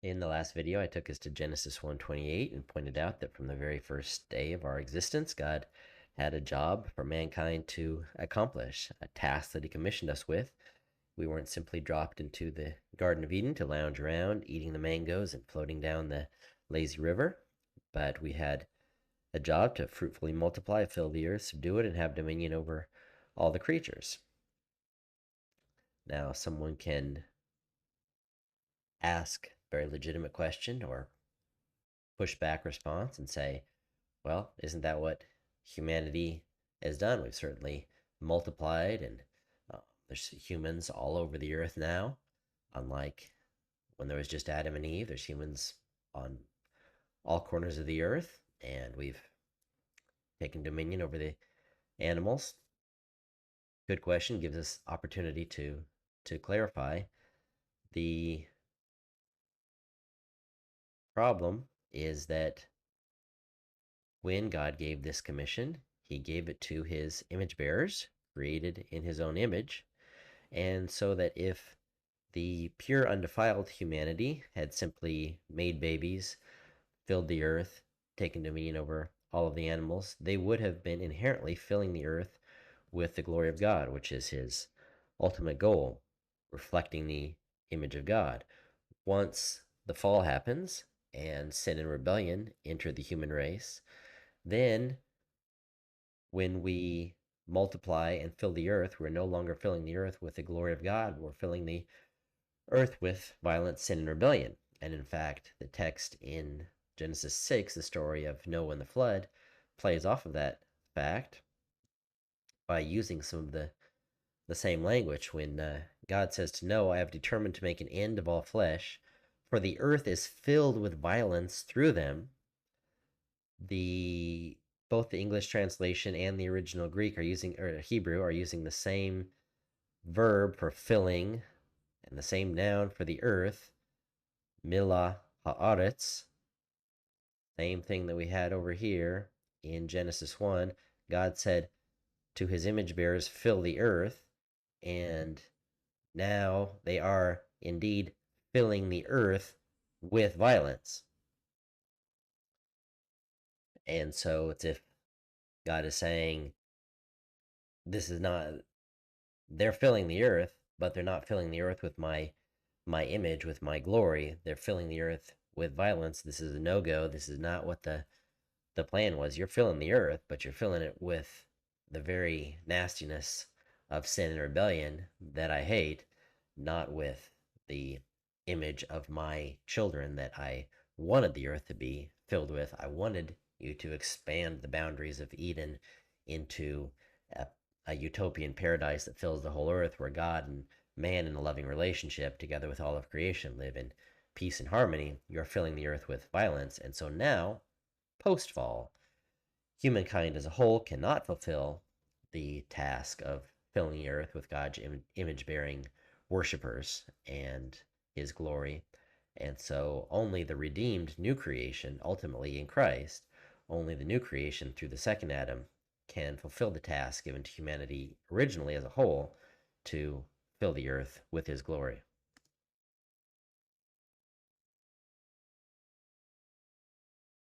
In the last video, I took us to Genesis 1:28 and pointed out that from the very first day of our existence, God had a job for mankind to accomplish, a task that he commissioned us with. We weren't simply dropped into the Garden of Eden to lounge around, eating the mangoes and floating down the lazy river, but we had a job to fruitfully multiply, fill the earth, subdue it, and have dominion over all the creatures. Now, someone can ask a very legitimate question or pushback response and say, well, isn't that what humanity has done? We've certainly multiplied, and there's humans all over the earth now. Unlike when there was just Adam and Eve, there's humans on all corners of the earth, and we've taken dominion over the animals. Good question, gives us opportunity to clarify. The problem is that when God gave this commission, he gave it to his image bearers, created in his own image, and so that if the pure, undefiled humanity had simply made babies, filled the earth, taken dominion over all of the animals, they would have been inherently filling the earth with the glory of God, which is his ultimate goal, reflecting the image of God. Once the fall happens and sin and rebellion enter the human race, then when we multiply and fill the earth, we're no longer filling the earth with the glory of God. We're filling the earth with violence, sin, and rebellion. And in fact, the text in Genesis 6, the story of Noah and the flood, plays off of that fact by using some of the same language when God says to Noah, I have determined to make an end of all flesh, for the earth is filled with violence through them. The both the English translation and the original Greek are using, or Hebrew, are using the same verb for filling and the same noun for the earth, milah haaretz. Same thing that we had over here in Genesis 1. God said to his image bearers, fill the earth, and now they are indeed filling the earth with violence. And so it's if God is saying, this is not, they're filling the earth, but they're not filling the earth with my image, with my glory. They're filling the earth with violence. This is a no-go. This is not what the plan was. You're filling the earth, but you're filling it with the very nastiness of sin and rebellion that I hate, not with the image of my children that I wanted the earth to be filled with. I wanted you to expand the boundaries of Eden into a utopian paradise that fills the whole earth, where God and man in a loving relationship, together with all of creation, live in peace and harmony. You're filling the earth with violence. And so now, post fall, humankind as a whole cannot fulfill the task of filling the earth with God's image bearing worshippers and his glory. And so only the redeemed new creation, ultimately in Christ, only the new creation through the second Adam can fulfill the task given to humanity originally as a whole to fill the earth with his glory.